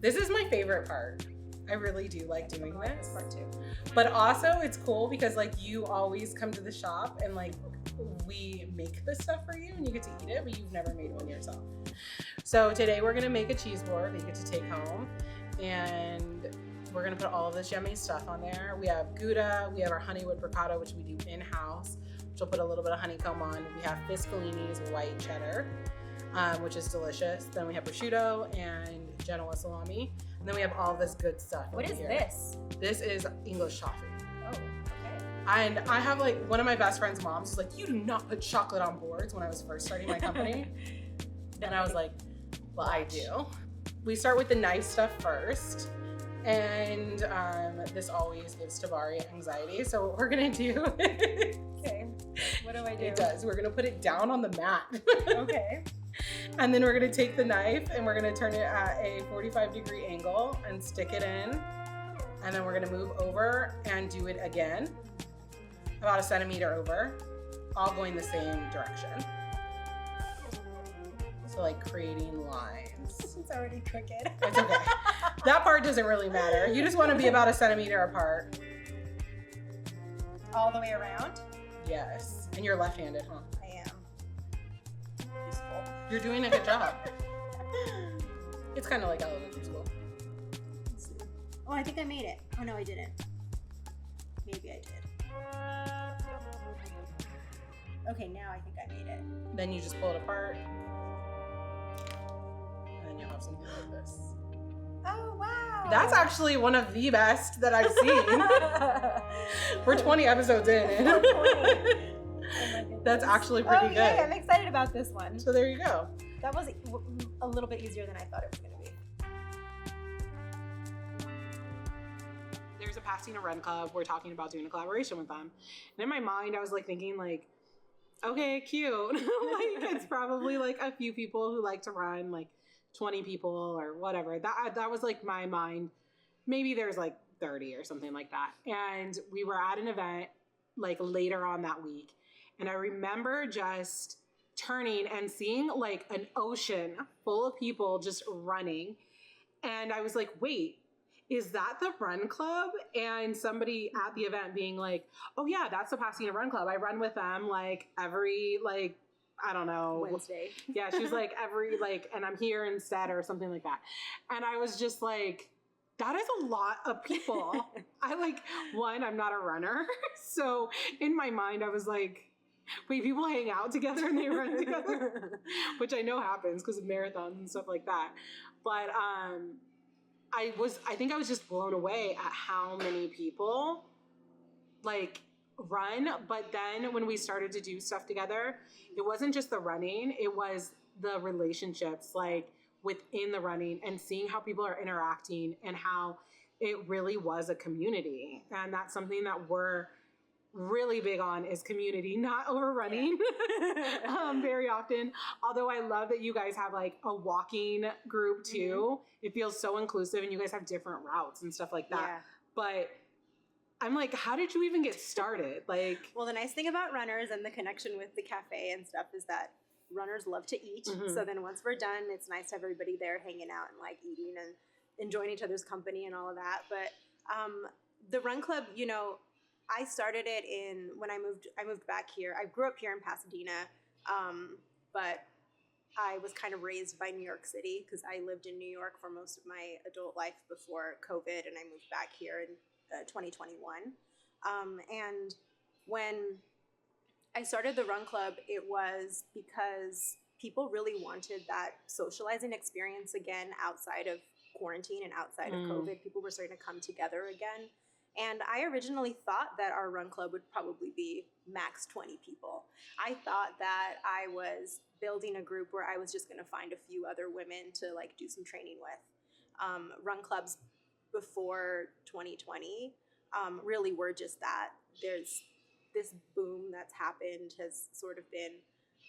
This is my favorite part. I really do like doing this part too. But also it's cool because like you always come to the shop and like we make this stuff for you and you get to eat it, but you've never made one yourself. So today we're gonna make a cheese board that you get to take home, and we're gonna put all of this yummy stuff on there. We have Gouda, we have our honeywood ricotta, which we do in-house, which we'll put a little bit of honeycomb on. We have Fiscalini's white cheddar, which is delicious. Then we have prosciutto and Genoa salami. And then we have all this good stuff. What is here. this? This is English toffee. Oh, okay. And I have like one of my best friend's moms was like, you do not put chocolate on boards when I was first starting my company. And I was like, well, I do. We start with the nice stuff first. And this always gives Tabari anxiety. So what we're gonna do. Okay. What do I do? It does. We're gonna put it down on the mat. Okay. And then we're gonna take the knife and we're gonna turn it at a 45-degree angle and stick it in. And then we're gonna move over and do it again, about a centimeter over, all going the same direction. So like creating lines. It's already crooked. It's okay. That part doesn't really matter. You just wanna be about a centimeter apart. All the way around? Yes. And you're left-handed, huh? I am. Useful. You're doing a good job. It's kind of like elementary school. Let's see. Oh, I think I made it. Oh, no, I didn't. Maybe I did. Okay, now I think I made it. Then you just pull it apart. And then you'll have something like this. Oh, wow. That's actually one of the best that I've seen. We're 20 episodes in. Oh my goodness. That's actually pretty good. Okay, I'm excited about this one. So there you go. That was a little bit easier than I thought it was going to be. There's a Pasadena Run Club. We're talking about doing a collaboration with them. And in my mind, I was like thinking like, okay, cute. Like it's probably like a few people who like to run, like 20 people or whatever. That was like my mind. Maybe there's like 30 or something like that. And we were at an event like later on that week. And I remember just turning and seeing like an ocean full of people just running. And I was like, wait, is that the Run Club? And somebody at the event being like, oh yeah, that's the Pasadena Run Club. I run with them like every like, I don't know. Wednesday. Yeah, she was like every like, and I'm here instead or something like that. And I was just like, that is a lot of people. I like, one, I'm not a runner. So in my mind, I was like, wait, people hang out together and they run together, which I know happens because of marathons and stuff like that. But I think I was just blown away at how many people like run. But then when we started to do stuff together, it wasn't just the running, it was the relationships like within the running and seeing how people are interacting and how it really was a community. And that's something that we're really big on is community, not overrunning. Yeah. Very often. Although I love that you guys have like a walking group too. Mm-hmm. It feels so inclusive and you guys have different routes and stuff like that. Yeah. But I'm like, how did you even get started? Like, well, the nice thing about runners and the connection with the cafe and stuff is that runners love to eat. Mm-hmm. So then once we're done, it's nice to have everybody there hanging out and like eating and enjoying each other's company and all of that. But the Run Club, you know, I started it when I moved back here. I grew up here in Pasadena, but I was kind of raised by New York City because I lived in New York for most of my adult life before COVID, and I moved back here in 2021. And when I started the Run Club, it was because people really wanted that socializing experience again outside of quarantine and outside of COVID. People were starting to come together again. And I originally thought that our Run Club would probably be max 20 people. I thought that I was building a group where I was just going to find a few other women to like do some training with. Run clubs before 2020 really were just that. There's this boom that's happened has sort of been,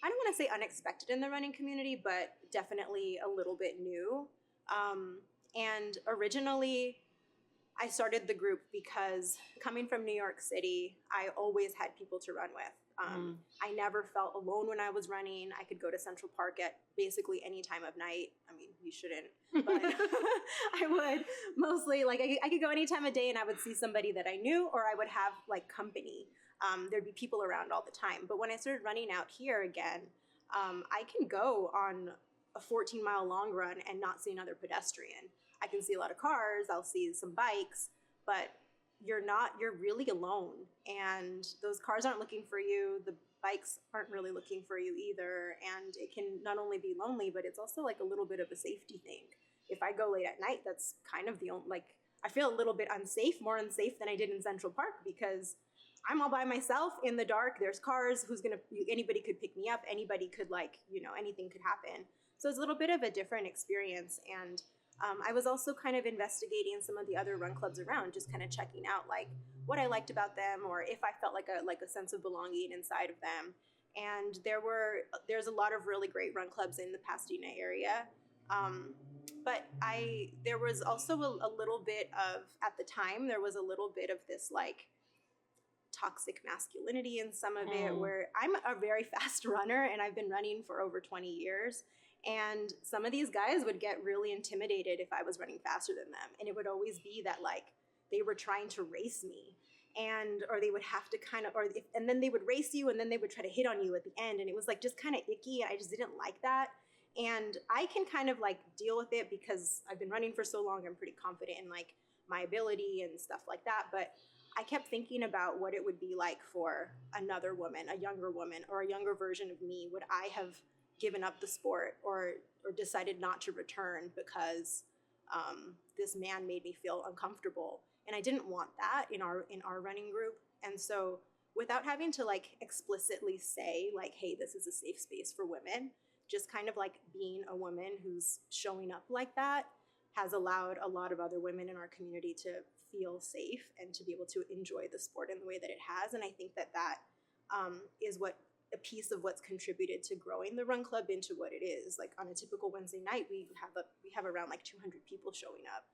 I don't want to say unexpected in the running community, but definitely a little bit new. And originally, I started the group because coming from New York City, I always had people to run with. I never felt alone when I was running. I could go to Central Park at basically any time of night. I mean, you shouldn't, but I would mostly, like, I could go any time of day and I would see somebody that I knew, or I would have like company. There'd be people around all the time. But when I started running out here again, I can go on a 14-mile long run and not see another pedestrian. I can see a lot of cars, I'll see some bikes, but you're really alone. And those cars aren't looking for you. The bikes aren't really looking for you either. And it can not only be lonely, but it's also like a little bit of a safety thing. If I go late at night, that's kind of the only, like, I feel a little bit unsafe, more unsafe than I did in Central Park, because I'm all by myself in the dark. There's cars. Anybody could pick me up. Anybody could, like, anything could happen. So it's a little bit of a different experience. And I was also kind of investigating some of the other run clubs around, just kind of checking out like what I liked about them, or if I felt like a sense of belonging inside of them. And there's a lot of really great run clubs in the Pasadena area. But there was also a little bit of, at the time, there was a little bit of this like toxic masculinity in some of it, where I'm a very fast runner and I've been running for over 20 years. And some of these guys would get really intimidated if I was running faster than them. And it would always be that like they were trying to race me, or they would have to kind of, and then they would race you and then they would try to hit on you at the end. And it was like just kind of icky. I just didn't like that. And I can kind of like deal with it because I've been running for so long. I'm pretty confident in like my ability and stuff like that. But I kept thinking about what it would be like for another woman, a younger woman, or a younger version of me. Would I have given up the sport or decided not to return because this man made me feel uncomfortable? And I didn't want that in our running group. And so without having to like explicitly say like, hey, this is a safe space for women, just kind of like being a woman who's showing up like that has allowed a lot of other women in our community to feel safe and to be able to enjoy the sport in the way that it has. And I think that is a piece of what's contributed to growing the run club into what it is. Like on a typical Wednesday night, we have around like 200 people showing up,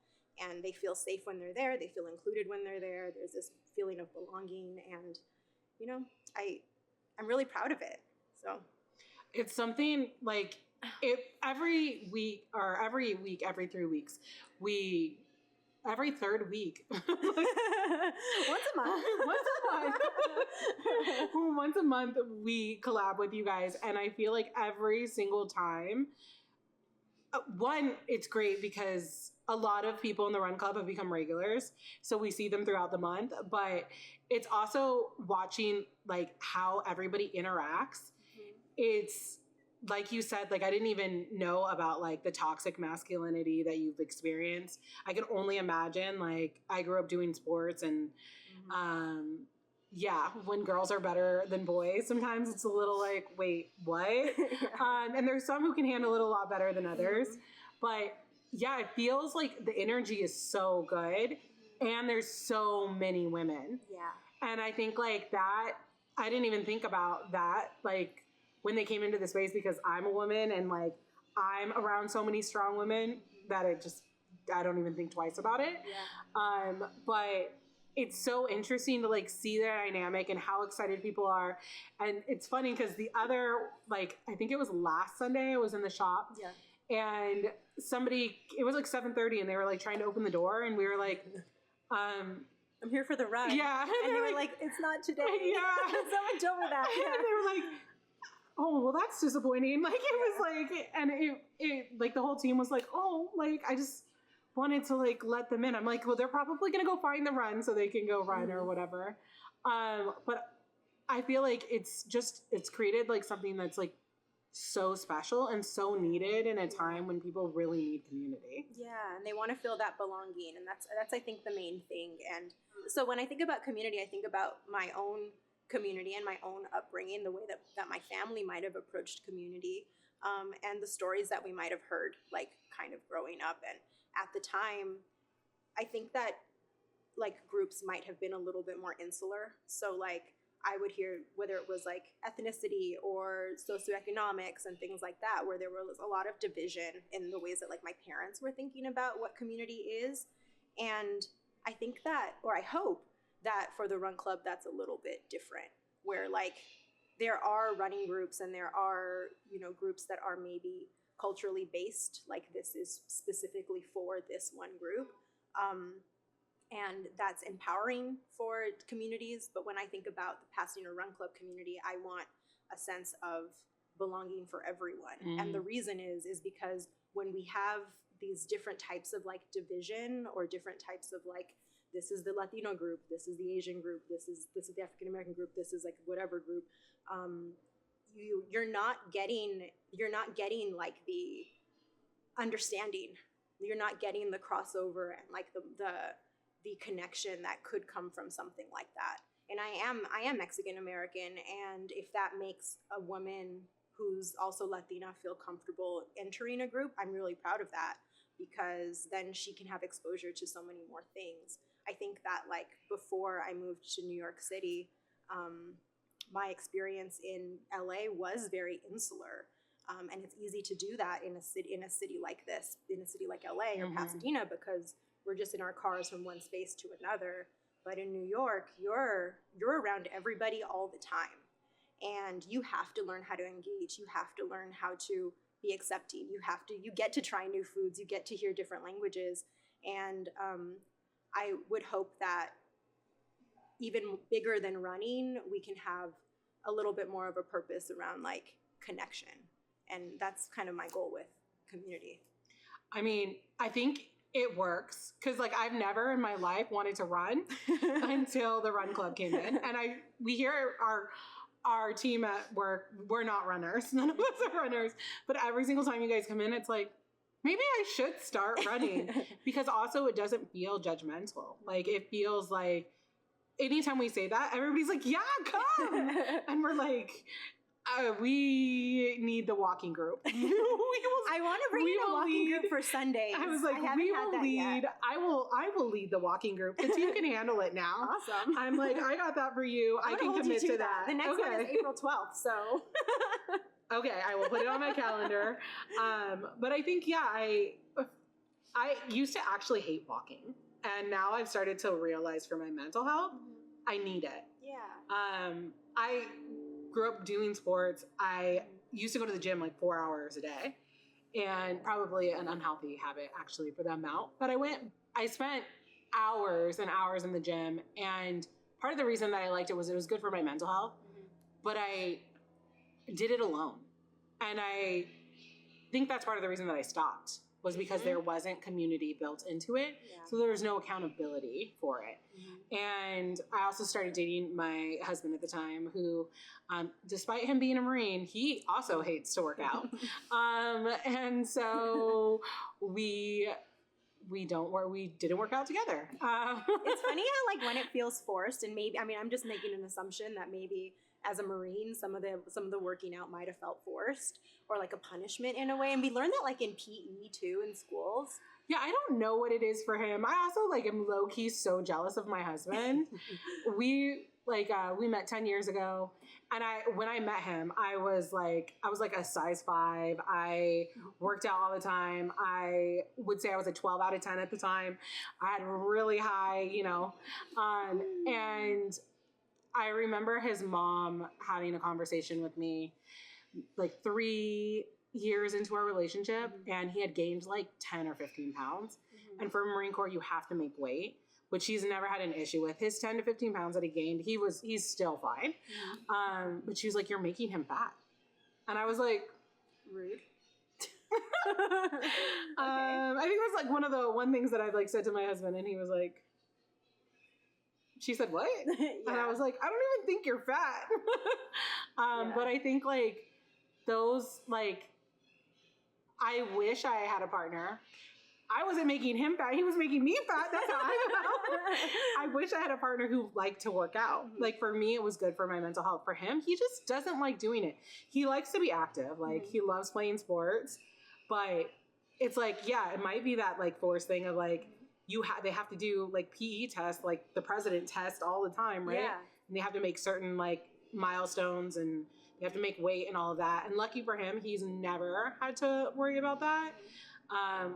and they feel safe when they're there. They feel included when they're there. There's this feeling of belonging, and I'm really proud of it. So it's something like every week, every 3 weeks, every third week. Once a month. Once a month we collab with you guys, and I feel like every single time, one, it's great because a lot of people in the run club have become regulars, so we see them throughout the month, but it's also watching like how everybody interacts. It's like you said, like I didn't even know about like the toxic masculinity that you've experienced. I can only imagine, like I grew up doing sports, and when girls are better than boys, sometimes it's a little like, wait, what? And there's some who can handle it a lot better than others. But yeah, it feels like the energy is so good, and there's so many women. Yeah. And I think like that, I didn't even think about that, like when they came into the space, because I'm a woman and like I'm around so many strong women that I don't even think twice about it. Yeah. But it's so interesting to like see the dynamic and how excited people are. And it's funny because the other, like, I think it was last Sunday, I was in the shop. Yeah. And it was like 7:30 and they were like trying to open the door, and we were like, I'm here for the run. Yeah. And they were like, it's not today. Yeah. Someone told me that. Yeah. And they were like, oh, well, that's disappointing. Like, it was like, and it like the whole team was like, oh, like, I just wanted to like let them in. I'm like, well, they're probably going to go find the run so they can go run or whatever. But I feel like it's created like something that's like so special and so needed in a time when people really need community. Yeah, and they want to feel that belonging, and that's I think the main thing. And so when I think about community, I think about my own community and my own upbringing, the way that my family might have approached community, and the stories that we might have heard, like kind of growing up. And at the time, I think that like groups might have been a little bit more insular. So like I would hear whether it was like ethnicity or socioeconomics and things like that, where there was a lot of division in the ways that like my parents were thinking about what community is. And I think that, or I hope that for the run club, that's a little bit different, where like there are running groups and there are, you know, groups that are maybe culturally based, like this is specifically for this one group. And that's empowering for communities. But when I think about the Pasadena Run Club community, I want a sense of belonging for everyone. And the reason is because when we have these different types of like division or different types of like, this is the Latino group, this is the Asian group, this is the African American group, this is like whatever group, you're not getting like the understanding, you're not getting the crossover and like the connection that could come from something like that. And I am Mexican American, and if that makes a woman who's also Latina feel comfortable entering a group, I'm really proud of that, because then she can have exposure to so many more things. I think that like before I moved to New York City, my experience in LA was very insular. And it's easy to do that in a city like this, in a city like LA or Pasadena, because we're just in our cars from one space to another. But in New York, you're around everybody all the time. And you have to learn how to engage. You have to learn how to be accepting. You get to try new foods. You get to hear different languages. And I would hope that even bigger than running, we can have a little bit more of a purpose around like connection. And that's kind of my goal with community. I mean, I think it works, because like I've never in my life wanted to run until the run club came in. And we hear our team at work, we're not runners. None of us are runners. But every single time you guys come in, it's like, maybe I should start running. Because also it doesn't feel judgmental. Like it feels like anytime we say that, everybody's like, yeah, come. And we're like, we need the walking group. I want to bring in a walking group for Sundays. I was like, we will lead. I will lead the walking group. The team can handle it now. Awesome. I'm like, I got that for you. I can commit to that. The next one is April 12th. So. Okay, I will put it on my calendar. But I think, yeah, I used to actually hate walking. And now I've started to realize for my mental health, I need it. Yeah. I grew up doing sports. I used to go to the gym like 4 hours a day, and probably an unhealthy habit actually for the amount. But I spent hours and hours in the gym. And part of the reason that I liked it was good for my mental health, but I did it alone. And I think that's part of the reason that I stopped, was because there wasn't community built into it. Yeah. So there was no accountability for it. And I also started dating my husband at the time, who, despite him being a Marine, he also hates to work out. And so we didn't work out together. It's funny how like when it feels forced, and maybe, I mean, I'm just making an assumption that maybe as a Marine, some of the working out might have felt forced or like a punishment in a way. And we learned that like in PE too in schools. Yeah, I don't know what it is for him. I also like am low key so jealous of my husband. we met 10 years ago, and when I met him, I was like a size 5. I worked out all the time. I would say I was a 12 out of 10 at the time. I had really high, and I remember his mom having a conversation with me like 3 years into our relationship, and he had gained like 10 or 15 pounds. And for Marine Corps, you have to make weight, which he's never had an issue with. His 10 to 15 pounds that he gained, he's still fine. But she was like, you're making him fat. And I was like, rude. I think that's like one of the things that I've like said to my husband, and he was like, she said, what? Yeah. And I was like, I don't even think you're fat. But I think like those, like, I wish I had a partner. I wasn't making him fat. He was making me fat. That's how I felt. I wish I had a partner who liked to work out. Like for me, it was good for my mental health. For him, he just doesn't like doing it. He likes to be active. Like he loves playing sports, but it's like, yeah, it might be that like forced thing of like, they have to do like PE tests, like the president test all the time, right? Yeah. And they have to make certain like milestones, and they have to make weight and all of that. And lucky for him, he's never had to worry about that.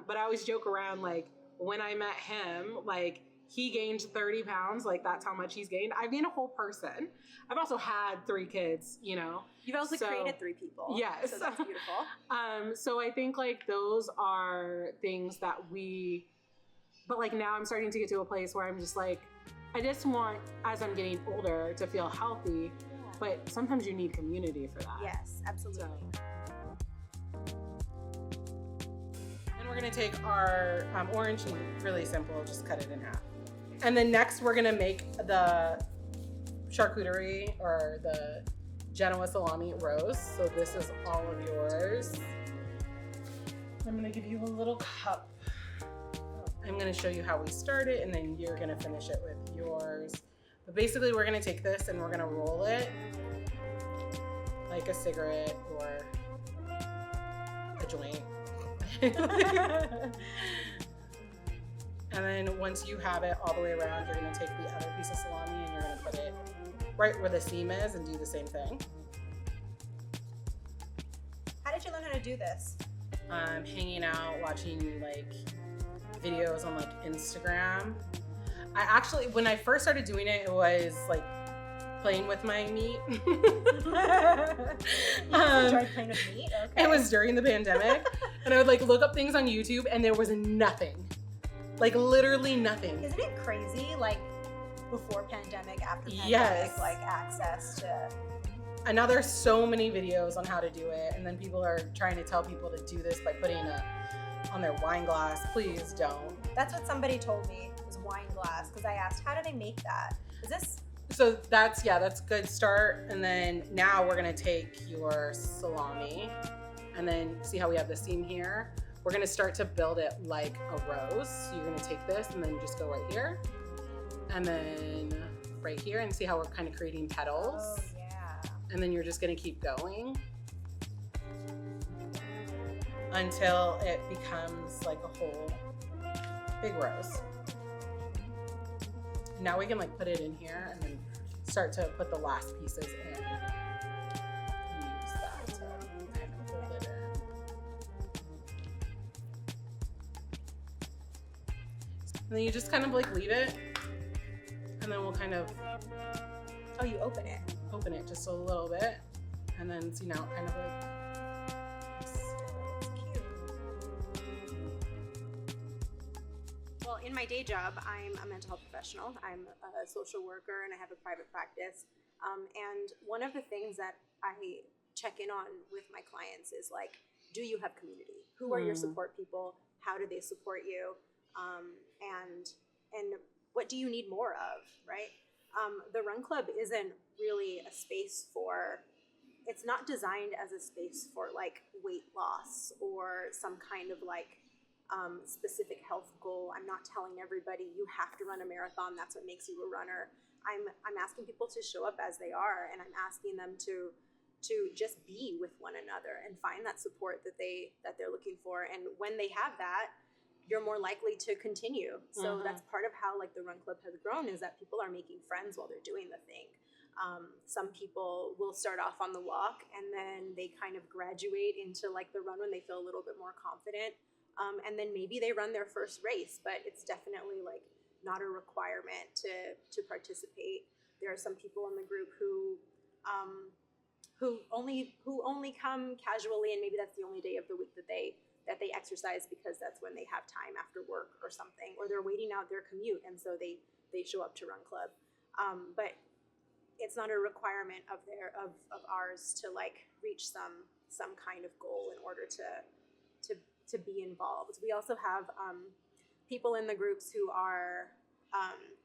But I always joke around, like when I met him, like he gained 30 pounds. Like, that's how much he's gained. I've gained a whole person. I've also had 3 kids, you know. You've also created 3 people. Yes. So that's beautiful. So I think, like, those are things that but, like, now I'm starting to get to a place where I'm just like, I just want, as I'm getting older, to feel healthy. Yeah. But sometimes you need community for that. Yes, absolutely. And we're going to take our orange meat, really simple, just cut it in half. And then next we're going to make the charcuterie or the Genoa salami roast. So this is all of yours. I'm going to give you a little cup. I'm going to show you how we start it, and then you're going to finish it with yours. But basically we're going to take this and we're going to roll it like a cigarette or a joint. And then once you have it all the way around, you're going to take the other piece of salami and you're going to put it right where the seam is and do the same thing. How did you learn how to do this? Hanging out, watching like videos on like Instagram. I actually, when I first started doing it, it was like playing with my meat. You enjoyed playing with meat? Okay. It was during the pandemic, and I would like look up things on YouTube, and there was nothing, like literally nothing. Isn't it crazy? Like before pandemic, after pandemic, yes. Like access to. And now there's so many videos on how to do it, and then people are trying to tell people to do this by putting it on their wine glass. Please don't. That's what somebody told me, was wine glass, because I asked, how do they make that? Is this? So that's good start. And then now we're gonna take your salami, and then see how we have the seam here. We're gonna start to build it like a rose. So you're gonna take this and then just go right here, and then right here, and see how we're kind of creating petals. Oh, yeah. And then you're just gonna keep going until it becomes like a whole big rose. Now we can like put it in here and then start to put the last pieces in. Use that to kind of hold it in. And then you just kind of like leave it, and then we'll kind of. Oh, you open it. Open it just a little bit, and then see now it kind of like. In my day job, I'm a mental health professional. I'm a social worker and I have a private practice. And one of the things that I check in on with my clients is like, do you have community? Who are your support people? How do they support you? And what do you need more of, right? The Run Club isn't really a space for, it's not designed as a space for like weight loss or some kind of like specific health goal. I'm not telling everybody you have to run a marathon. That's what makes you a runner. I'm asking people to show up as they are, and I'm asking them to just be with one another and find that support that they're looking for. And when they have that, you're more likely to continue. So that's part of how like the Run Club has grown, is that people are making friends while they're doing the thing. Some people will start off on the walk and then they kind of graduate into like the run when they feel a little bit more confident. And then maybe they run their first race, but it's definitely like not a requirement to participate. There are some people in the group who only come casually, and maybe that's the only day of the week that they exercise because that's when they have time after work or something, or they're waiting out their commute, and so they show up to Run Club. But it's not a requirement of ours to like reach some kind of goal in order to be involved. We also have people in the groups who are,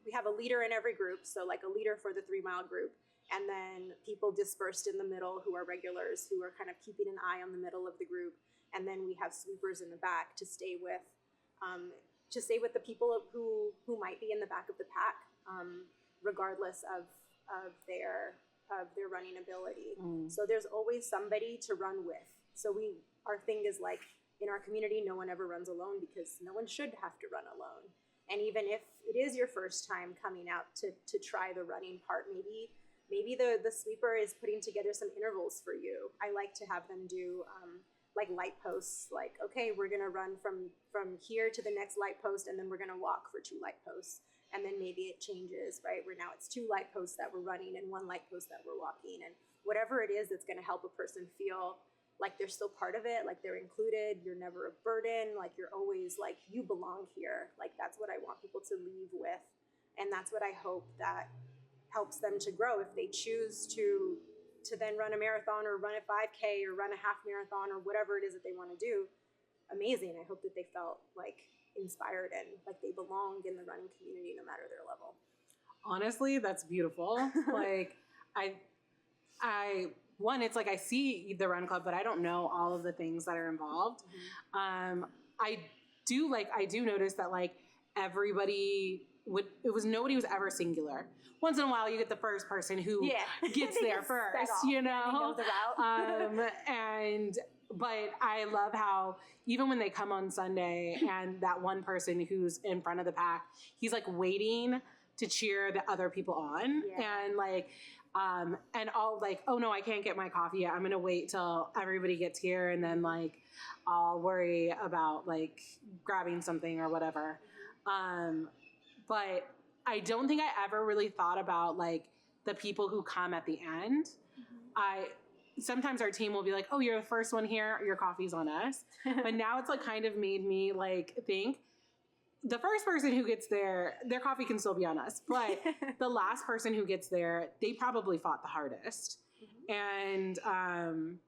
we have a leader in every group, so like a leader for the 3 mile group, and then people dispersed in the middle who are regulars who are kind of keeping an eye on the middle of the group, and then we have sweepers in the back to stay with the people who might be in the back of the pack, regardless of their running ability. So there's always somebody to run with. So our thing is like, in our community, no one ever runs alone because no one should have to run alone. And even if it is your first time coming out to try the running part, maybe the sweeper is putting together some intervals for you. I like to have them do like light posts, like, okay, we're gonna run from here to the next light post, and then we're gonna walk for 2 light posts. and then maybe it changes, right? Where now it's 2 light posts that we're running and 1 light post that we're walking, and whatever it is that's going to help a person feel like they're still part of it, like they're included, you're never a burden, like you're always like, you belong here. Like that's what I want people to leave with. And that's what I hope that helps them to grow. If they choose to then run a marathon or run a 5K or run a half marathon or whatever it is that they want to do, amazing. I hope that they felt like inspired and like they belonged in the running community no matter their level. Honestly, that's beautiful. Like one, it's like I see the run club, but I don't know all of the things that are involved. Mm-hmm. I do notice that like everybody nobody was ever singular. Once in a while you get the first person who gets there first, you know? But I love how even when they come on Sunday and that one person who's in front of the pack, he's like waiting to cheer the other people on. And like, and I'll like, oh no, I can't get my coffee yet. I'm going to wait till everybody gets here. And then like, I'll worry about like grabbing something or whatever. But I don't think I ever really thought about like the people who come at the end. Sometimes our team will be like, oh, you're the first one here. Your coffee's on us. But now it's like kind of made me like think the first person who gets there, their coffee can still be on us. But the last person who gets there, they probably fought the hardest. Mm-hmm. And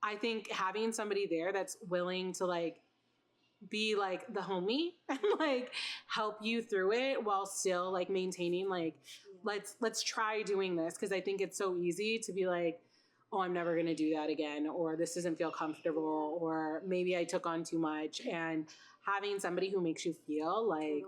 I think having somebody there that's willing to like be like the homie and like help you through it while still like maintaining like, let's try doing this. Cause I think it's so easy to be like, oh, I'm never going to do that again. Or this doesn't feel comfortable. Or maybe I took on too much. And having somebody who makes you feel like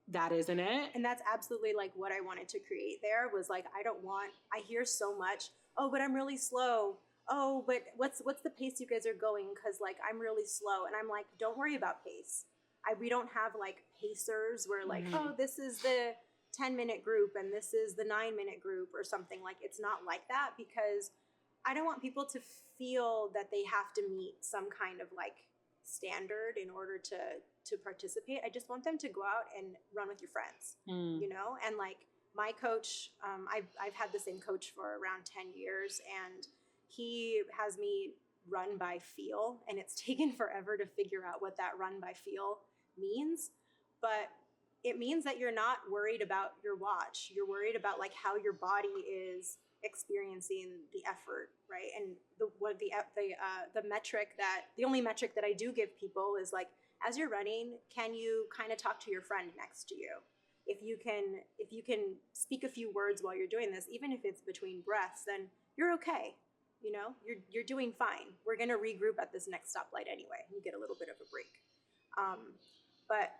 that isn't it. And that's absolutely like what I wanted to create there was like, I hear so much, oh, but I'm really slow. Oh, but what's the pace you guys are going? Cause like, I'm really slow. And I'm like, don't worry about pace. We don't have like pacers where like, oh, this is the 10-minute group and this is the 9-minute group or something. Like, it's not like that because I don't want people to feel that they have to meet some kind of like standard in order to participate. I just want them to go out and run with your friends, you know? And like my coach, I've had the same coach for around 10 years and he has me run by feel, and it's taken forever to figure out what that run by feel means. But it means that you're not worried about your watch. You're worried about like how your body is experiencing the effort, right? And the only metric that I do give people is like, as you're running, can you kind of talk to your friend next to you? If you can speak a few words while you're doing this, even if it's between breaths, then you're okay. You know, you're doing fine. We're gonna regroup at this next stoplight anyway. You get a little bit of a break. But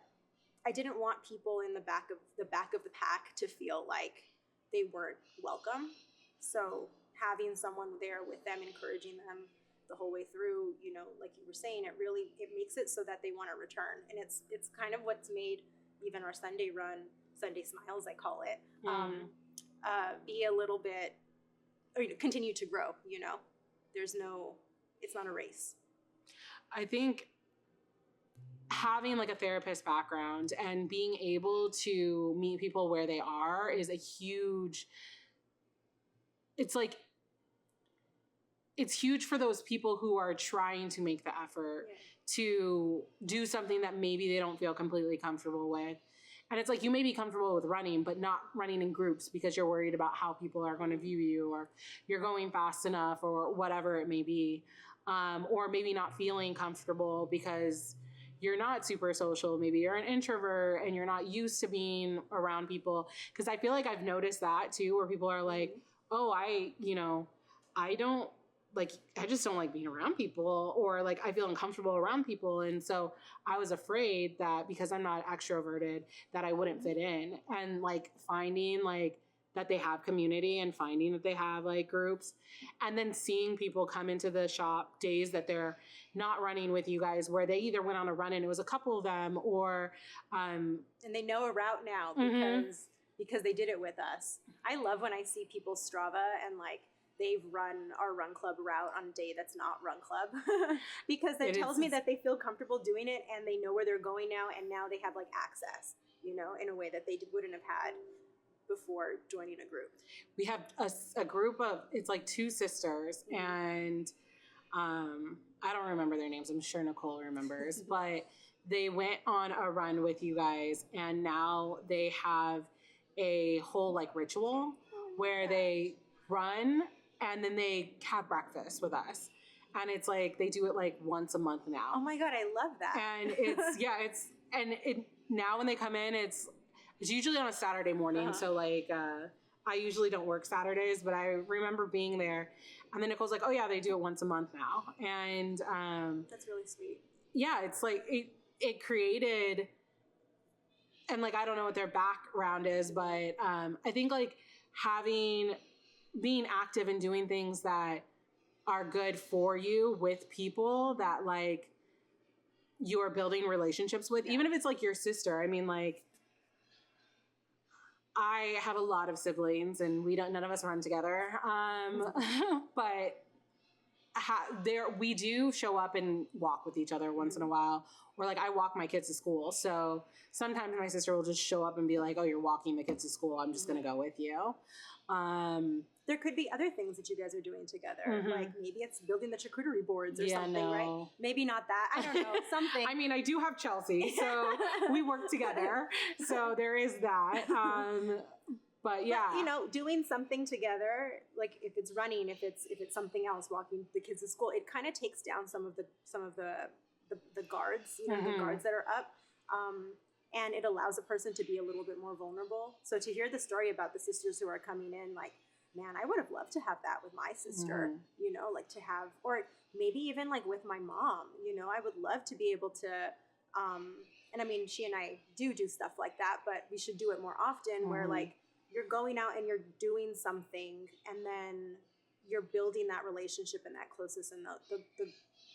I didn't want people in the back of the pack to feel like they weren't welcome. So having someone there with them, encouraging them the whole way through, you know, like you were saying, it makes it so that they want to return. And it's kind of what's made even our Sunday run, Sunday Smiles, I call it, be a little bit, or continue to grow, you know? It's not a race. I think having like a therapist background and being able to meet people where they are is a huge, it's huge for those people who are trying to make the effort to do something that maybe they don't feel completely comfortable with. And it's like, you may be comfortable with running, but not running in groups because you're worried about how people are going to view you, or you're going fast enough, or whatever it may be. Or maybe not feeling comfortable because you're not super social. Maybe you're an introvert and you're not used to being around people. Because I feel like I've noticed that too, where people are like, oh, I just don't like being around people, or like I feel uncomfortable around people. And so I was afraid that because I'm not extroverted that I wouldn't fit in, and like finding like that they have community and finding that they have like groups, and then seeing people come into the shop days that they're not running with you guys, where they either went on a run and it was a couple of them, or and they know a route now because they did it with us. I love when I see people's Strava and like they've run our run club route on a day that's not run club because that tells me that they feel comfortable doing it and they know where they're going now, and now they have like access. in a way that they wouldn't have had before joining a group. We have a group of, it's like 2 sisters, and I don't remember their names. I'm sure Nicole remembers, but they went on a run with you guys, and now they have a whole like ritual where they run and then they have breakfast with us. And it's like, they do it like once a month now. Oh my God, I love that. And now when they come in, it's usually on a Saturday morning. So like, I usually don't work Saturdays, but I remember being there. And then Nicole's like, oh yeah, they do it once a month now. And that's really sweet. Yeah, it's like it created, and like I don't know what their background is, but I think like being active and doing things that are good for you with people that like you are building relationships with, even if it's like your sister. I mean, like, I have a lot of siblings, and none of us run together. But we do show up and walk with each other once in a while, or like I walk my kids to school. So sometimes my sister will just show up and be like, "Oh, you're walking the kids to school. I'm just gonna go with you." There could be other things that you guys are doing together. Like maybe it's building the charcuterie boards or something, right? Maybe not that. I don't know. Something. I mean, I do have Chelsea, so we work together. So there is that. But yeah, but, doing something together, like if it's running, if it's something else, walking the kids to school, it kind of takes down some of the guards, the guards that are up. And it allows a person to be a little bit more vulnerable. So to hear the story about the sisters who are coming in, like, man, I would have loved to have that with my sister, like to have, or maybe even like with my mom, I would love to be able to, and I mean, she and I do stuff like that, but we should do it more often where like you're going out and you're doing something and then you're building that relationship and that closeness, and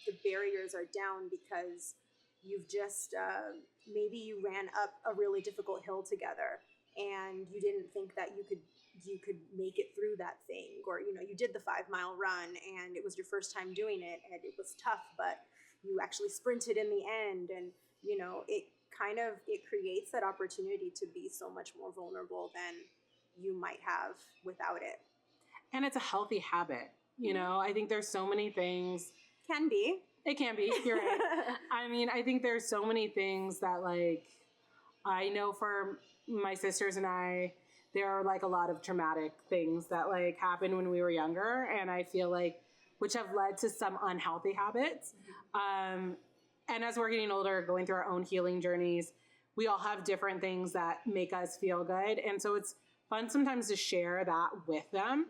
the barriers are down because you've just, maybe you ran up a really difficult hill together and you didn't think that you could make it through that thing, or you did the 5-mile run and it was your first time doing it and it was tough, but you actually sprinted in the end, and it creates that opportunity to be so much more vulnerable than you might have without it. And it's a healthy habit. I think there's so many things. It can be. You're right. I mean, I think there's so many things that like I know for my sisters and I, there are like a lot of traumatic things that like happened when we were younger, and I feel like which have led to some unhealthy habits. And as we're getting older, going through our own healing journeys, we all have different things that make us feel good, and so it's fun sometimes to share that with them.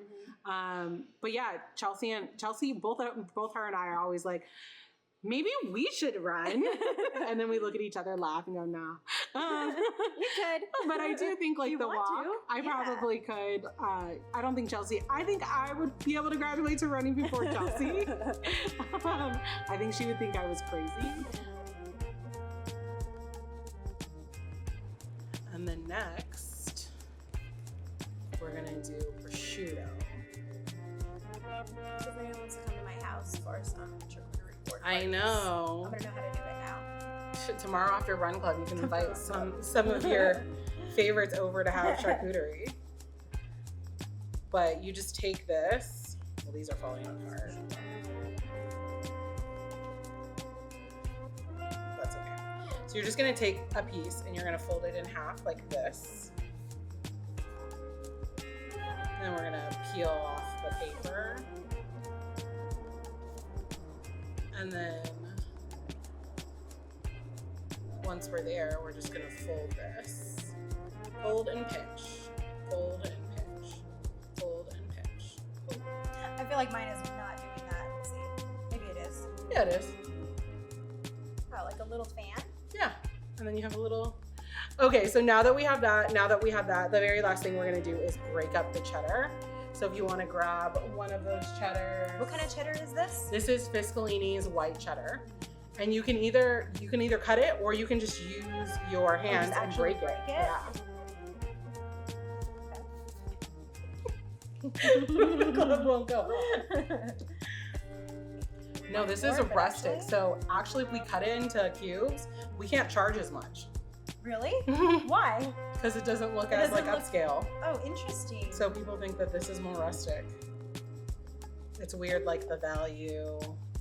But yeah, Chelsea, both her and I are always like, maybe we should run. And then we look at each other, laugh, and go, nah. You could. But I do think like the walk, I probably could. I don't think Chelsea, I think I would be able to graduate to running before Chelsea. I think she would think I was crazy. And then next, we're gonna do prosciutto. If anyone wants to come to my house for some charcuterie board I know. I'm gonna know how to do it now. Tomorrow after Run Club, you can invite some of your favorites over to have charcuterie. But you just take this. Well, these are falling apart. That's okay. So you're just gonna take a piece and you're gonna fold it in half like this. And then we're gonna peel off the paper. And then once we're there, we're just gonna fold this. Fold and pinch. Fold and pinch. Fold and pinch. Fold. I feel like mine is not doing that. Let's see. Maybe it is. Yeah, it is. Oh, like a little fan? Yeah. And then you have a little. Okay, so now that we have that, the very last thing we're gonna do is break up the cheddar. So if you want to grab one of those cheddars. What kind of cheddar is this? This is Fiscalini's white cheddar. And you can either cut it or you can just use your hands and break it. Yeah. The glove won't go. No, this is a rustic. So actually if we cut it into cubes, we can't charge as much. Really? Why? Because it doesn't look as like upscale. Oh, interesting. So people think that this is more rustic. It's weird, like the value.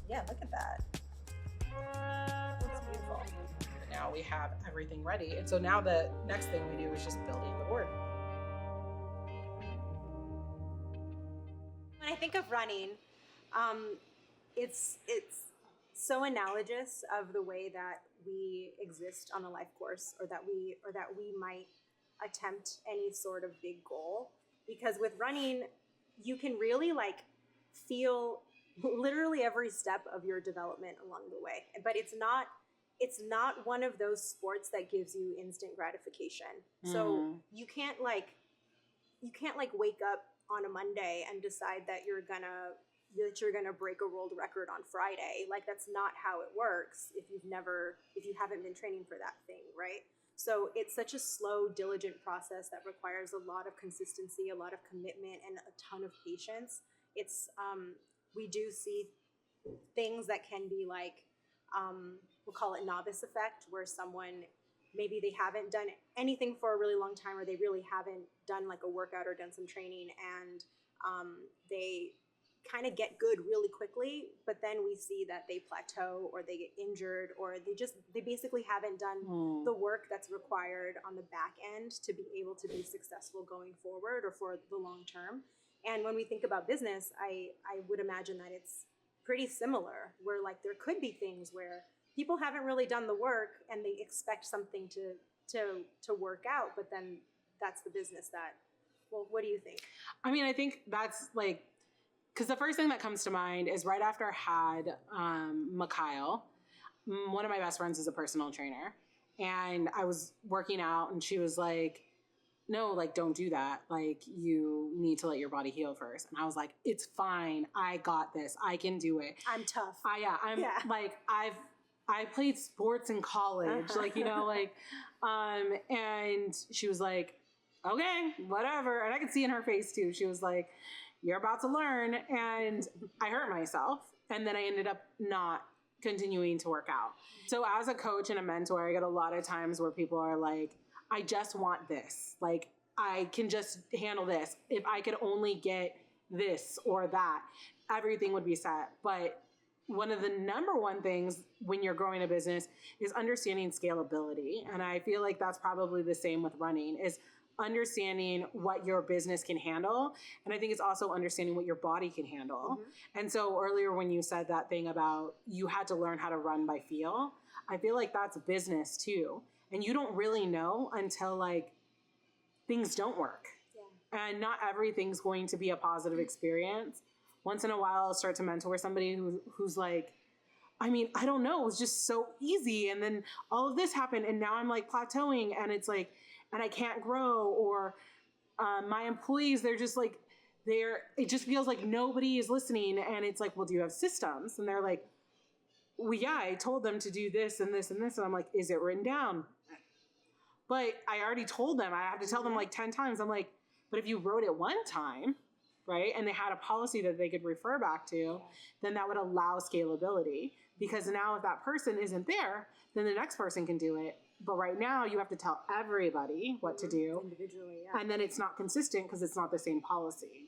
Yeah, look at that. That's beautiful. Now we have everything ready. And so now the next thing we do is just building the board. When I think of running, it's so analogous of the way that we exist on a life course, or that we might attempt any sort of big goal. Because with running, you can really like feel literally every step of your development along the way. But it's not one of those sports that gives you instant gratification. So you can't wake up on a Monday and decide that you're gonna break a world record on Friday. Like, that's not how it works if you haven't been training for that thing, right? So it's such a slow, diligent process that requires a lot of consistency, a lot of commitment, and a ton of patience. It's we do see things that can be like, we'll call it novice effect, where someone, maybe they haven't done anything for a really long time, or they really haven't done like a workout or done some training, and they kind of get good really quickly, but then we see that they plateau, or they get injured, or they basically haven't done the work that's required on the back end to be able to be successful going forward or for the long term. And when we think about business, I would imagine that it's pretty similar, where like there could be things where people haven't really done the work and they expect something to work out, but then that's the business that, well, what do you think? I mean, I think that's like, because the first thing that comes to mind is right after I had Kaiy. One of my best friends is a personal trainer, and I was working out, and she was like, no, like, don't do that. Like, you need to let your body heal first. And I was like, it's fine. I got this. I can do it. I'm tough. Like, I played sports in college, like, you know, like, and she was like, okay, whatever. And I could see in her face too. She was like, you're about to learn. And I hurt myself. And then I ended up not continuing to work out. So as a coach and a mentor, I get a lot of times where people are like, I just want this. Like, I can just handle this. If I could only get this or that, everything would be set. But one of the number one things when you're growing a business is understanding scalability. And I feel like that's probably the same with running, is understanding what your business can handle. And I think it's also understanding what your body can handle. And so earlier when you said that thing about you had to learn how to run by feel, I feel like that's business too. And you don't really know until like things don't work. Yeah. And not everything's going to be a positive experience. Once in a while, I'll start to mentor somebody who's like, I mean, I don't know, it was just so easy. And then all of this happened, and now I'm like plateauing, and it's like, and I can't grow. Or my employees, they're just like, it just feels like nobody is listening. And it's like, well, do you have systems? And they're like, well, yeah, I told them to do this and this and this. And I'm like, is it written down? But I already told them. I have to tell them like 10 times. I'm like, but if you wrote it one time, right, and they had a policy that they could refer back to, then that would allow scalability. Because now if that person isn't there, then the next person can do it. But right now you have to tell everybody what to do individually, yeah. And then it's not consistent because it's not the same policy.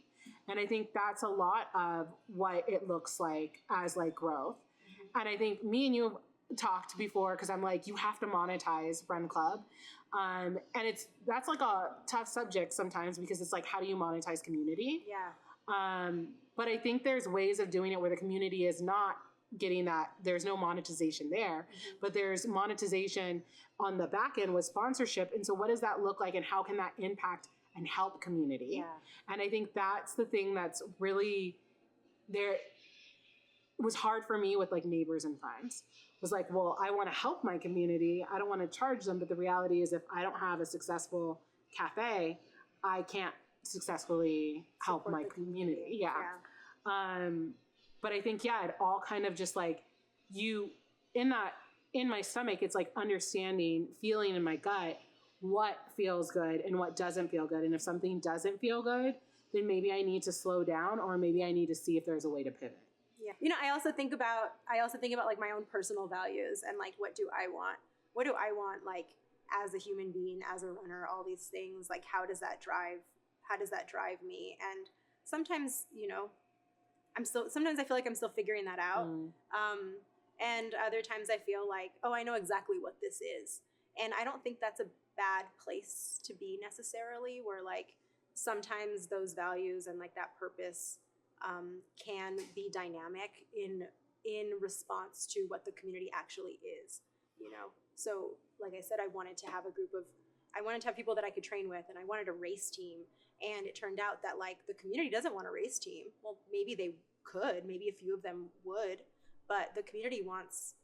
And I think that's a lot of what it looks like as like growth. And I think me and you have talked before, because I'm like, you have to monetize Run Club. And that's like a tough subject sometimes, because it's like, how do you monetize community? Yeah. But I think there's ways of doing it where the community is not getting that. There's no monetization there, but there's monetization on the back end with sponsorship. And so what does that look like, and how can that impact and help community? Yeah. And I think that's the thing that's really there. It was hard for me with like neighbors and friends. It was like, well, I want to help my community. I don't want to charge them. But the reality is, if I don't have a successful cafe, I can't successfully help my community. Yeah. But I think, yeah, it all kind of just like in my stomach, it's like understanding, feeling in my gut what feels good and what doesn't feel good. And if something doesn't feel good, then maybe I need to slow down, or maybe I need to see if there's a way to pivot. Yeah. You know, I also think about like my own personal values and like, what do I want like as a human being, as a runner, all these things, like how does that drive me? And sometimes, sometimes I feel like I'm still figuring that out. And other times I feel like, oh, I know exactly what this is. And I don't think that's a bad place to be necessarily, where like sometimes those values and like that purpose can be dynamic in response to what the community actually is, So like I said, I wanted to have people that I could train with, and I wanted a race team. And it turned out that like the community doesn't want a race team. Well, maybe they could, maybe a few of them would, but the community wants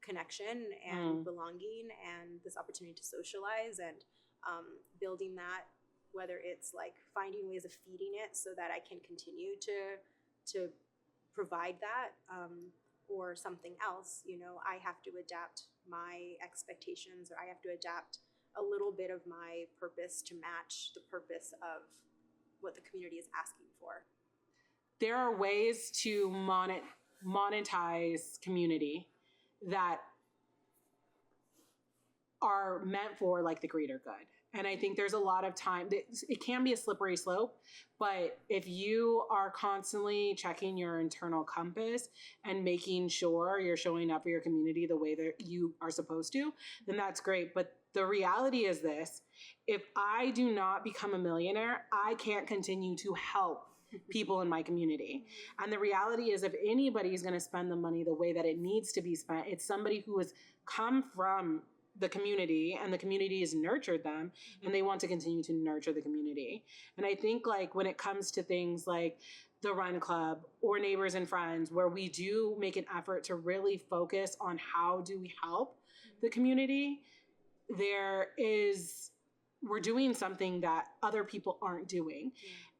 connection and belonging and this opportunity to socialize, and building that, whether it's like finding ways of feeding it so that I can continue to provide that, or something else. I have to adapt my expectations, or I have to adapt a little bit of my purpose to match the purpose of what the community is asking for. There are ways to monetize community that are meant for like the greater good. And I think there's a lot of time, it can be a slippery slope, but if you are constantly checking your internal compass and making sure you're showing up for your community the way that you are supposed to, then that's great. But the reality is this: if I do not become a millionaire, I can't continue to help people in my community. And the reality is, if anybody is going to spend the money the way that it needs to be spent, it's somebody who has come from the community and the community has nurtured them, and they want to continue to nurture the community. And I think like when it comes to things like the Run Club or Neighbors and Friends, where we do make an effort to really focus on how do we help the community, we're doing something that other people aren't doing.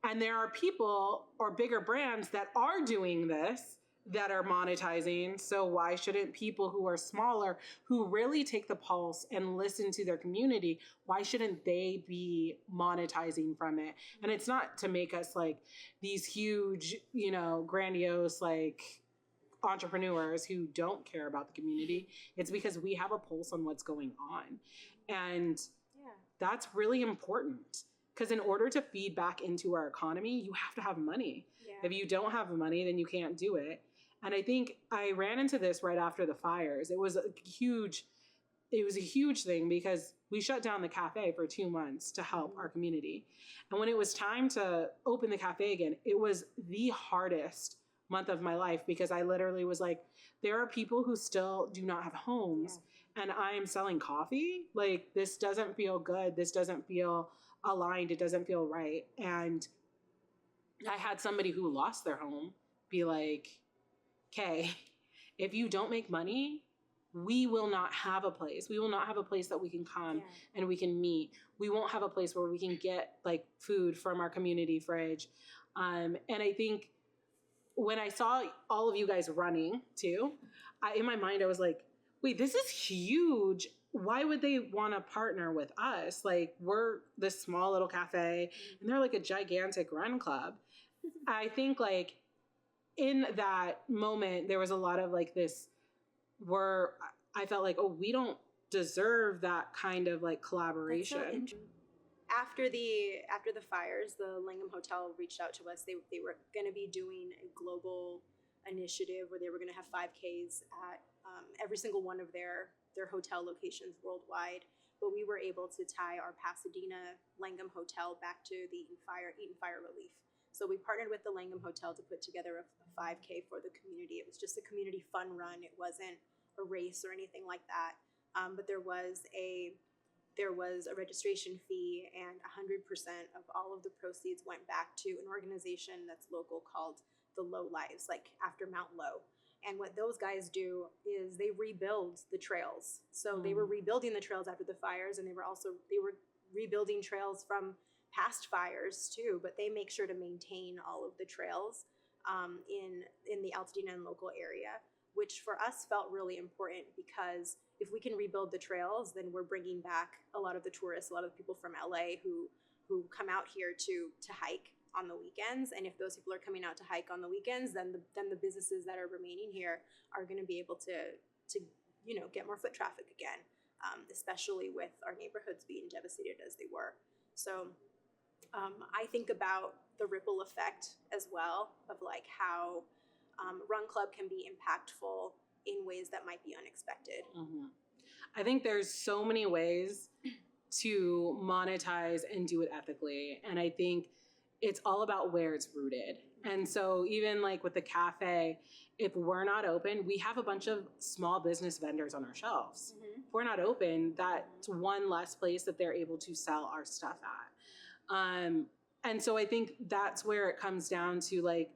And there are people or bigger brands that are doing this, that are monetizing. So why shouldn't people who are smaller, who really take the pulse and listen to their community, why shouldn't they be monetizing from it? And it's not to make us like these huge, grandiose, like entrepreneurs who don't care about the community. It's because we have a pulse on what's going on. And that's really important, because in order to feed back into our economy, you have to have money. If you don't have money, then you can't do it. And I think I ran into this right after the fires. It was a huge thing, because we shut down the cafe for 2 months to help our community. And when it was time to open the cafe again, it was the hardest month of my life, because I literally was like, there are people who still do not have homes, and I am selling coffee. Like, this doesn't feel good. This doesn't feel aligned. It doesn't feel right. And I had somebody who lost their home be like, okay, if you don't make money, we will not have a place. We will not have a place that we can come and we can meet. We won't have a place where we can get like food from our community fridge. And I think when I saw all of you guys running too, in my mind, I was like, wait, this is huge. Why would they want to partner with us? Like, we're this small little cafe and they're like a gigantic run club. I think like in that moment, there was a lot of like this where I felt like, oh, we don't deserve that kind of like collaboration. So after the fires, the Langham Hotel reached out to us. They were going to be doing a global initiative where they were going to have 5Ks at every single one of their hotel locations worldwide. But we were able to tie our Pasadena Langham Hotel back to the Eat and Fire Relief. So we partnered with the Langham Hotel to put together a 5K for the community. It was just a community fun run. It wasn't a race or anything like that. But there was a registration fee, and 100% of all of the proceeds went back to an organization that's local called the Low Lives, like after Mount Low. And what those guys do is they rebuild the trails. So they were rebuilding the trails after the fires, and they were rebuilding trails from past fires too, but they make sure to maintain all of the trails in the Altadena and local area, which for us felt really important, because if we can rebuild the trails, then we're bringing back a lot of the tourists, a lot of the people from LA who come out here to hike on the weekends. And if those people are coming out to hike on the weekends, then the businesses that are remaining here are going to be able to get more foot traffic again. especially with our neighborhoods being devastated as they were. So I think about the ripple effect as well of like how Run Club can be impactful in ways that might be unexpected. Mm-hmm. I think there's so many ways to monetize and do it ethically. And I think it's all about where it's rooted. And so even like with the cafe, if we're not open, we have a bunch of small business vendors on our shelves. Mm-hmm. If we're not open, that's one less place that they're able to sell our stuff at. And so I think that's where it comes down to like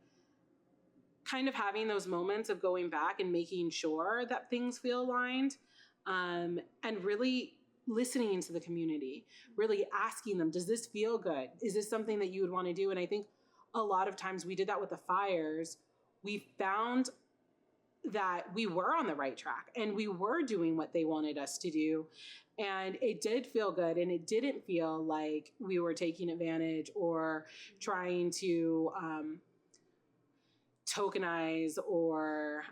kind of having those moments of going back and making sure that things feel aligned, and really listening to the community, really asking them, does this feel good? Is this something that you would want to do? And I think a lot of times we did that with the fires. We found that we were on the right track and we were doing what they wanted us to do. And it did feel good, and it didn't feel like we were taking advantage or trying to tokenize or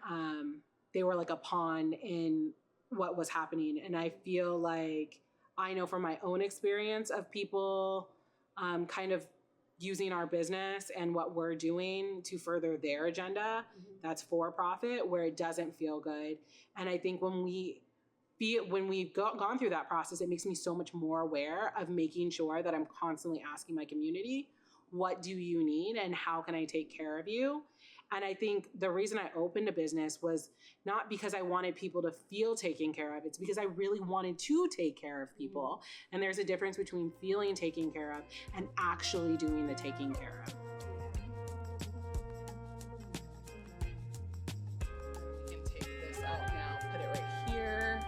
they were like a pawn in what was happening. And I feel like I know from my own experience of people kind of using our business and what we're doing to further their agenda, that's for profit, where it doesn't feel good. And I think when we've gone through that process, it makes me so much more aware of making sure that I'm constantly asking my community, what do you need and how can I take care of you? And I think the reason I opened a business was not because I wanted people to feel taken care of. It's because I really wanted to take care of people. And there's a difference between feeling taken care of and actually doing the taking care of. We can take this out now, put it right here.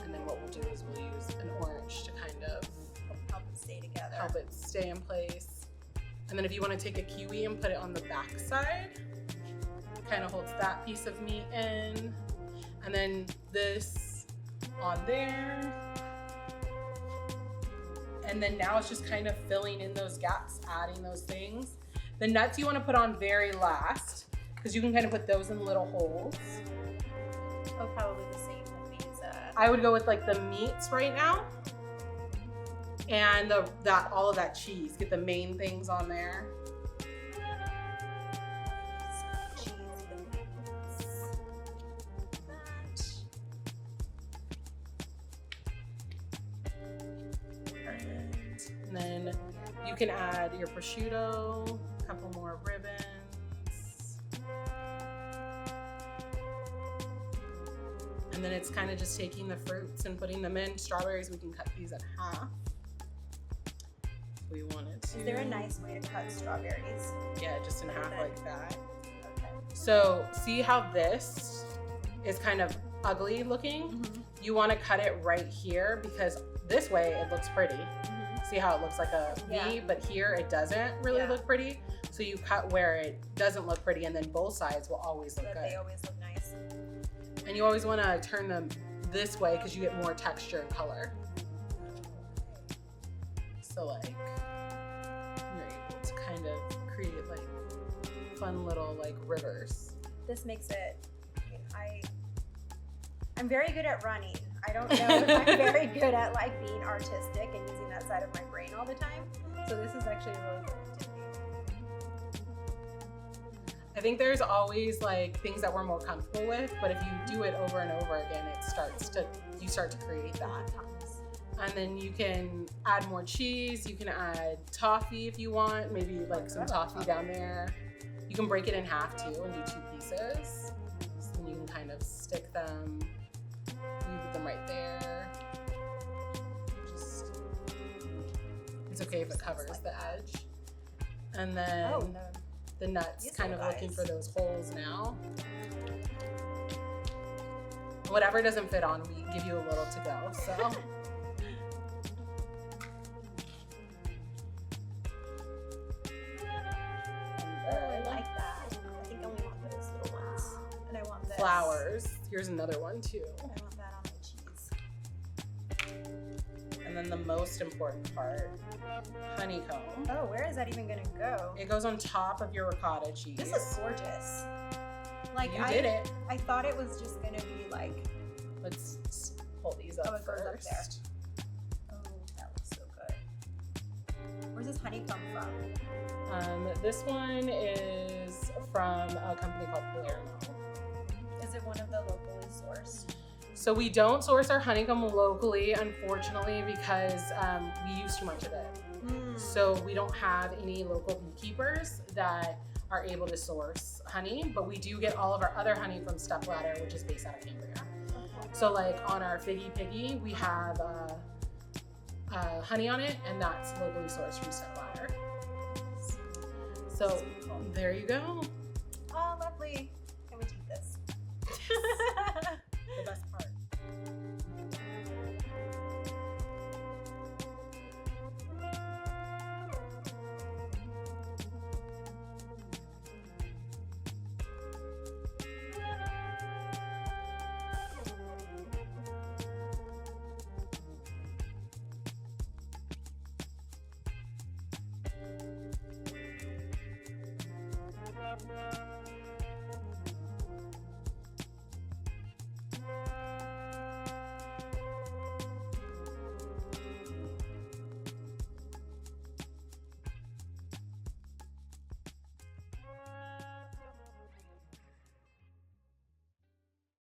And then what we'll do is we'll use an orange to kind of help it stay together. Help it stay in place. And then if you want to take a kiwi and put it on the back side, kind of holds that piece of meat in, and then this on there, and then now it's just kind of filling in those gaps, adding those things. The nuts you want to put on very last because you can kind of put those in little holes. Oh, probably the same with these. I would go with like the meats right now, and all of that cheese. Get the main things on there. And then you can add your prosciutto, a couple more ribbons. And then it's kind of just taking the fruits and putting them in. Strawberries, we can cut these in half if we wanted to. Is there a nice way to cut strawberries? Yeah, just in half like that. Okay. So see how this is kind of ugly looking? Mm-hmm. You want to cut it right here because this way it looks pretty. See how it looks like a V, but here it doesn't really look pretty. So you cut where it doesn't look pretty, and then both sides will always look good. They always look nice. And you always want to turn them this way because you get more texture and color. So like you're able to kind of create like fun little like rivers. This makes it. I'm very good at running. I don't know if I'm very good at like being artistic and using that side of my brain all the time. So this is actually really good to me. I think there's always like things that we're more comfortable with, but if you do it over and over again, you start to create that. And then you can add more cheese. You can add toffee if you want, maybe like some toffee down there. You can break it in half too and do 2 pieces. So then you can kind of stick them. Leave them right there. It's okay if it covers the edge. And then the nuts, kind of looking for those holes now. Whatever doesn't fit on, we give you a little to go. So. I like that. I think I only want those little ones. And I want this. Flowers. Here's another one too. I want that on my cheese. And then the most important part, honeycomb. Oh, where is that even gonna go? It goes on top of your ricotta cheese. This is gorgeous. Like you did it. I thought it was just gonna be like. Let's pull these up Oh, it goes up first. there. Oh, that looks so good. Where's this honey come from? This one is from a company called Palermo. Is it one of the locally sourced? So we don't source our honeycomb locally, unfortunately, because we use too much of it. So we don't have any local beekeepers that are able to source honey, but we do get all of our other honey from Stepladder, which is based out of Cambria. So like on our Figgy Piggy, we have honey on it, and that's locally sourced from Stepladder. So there you go. Oh, lovely. Can we eat this? The best part.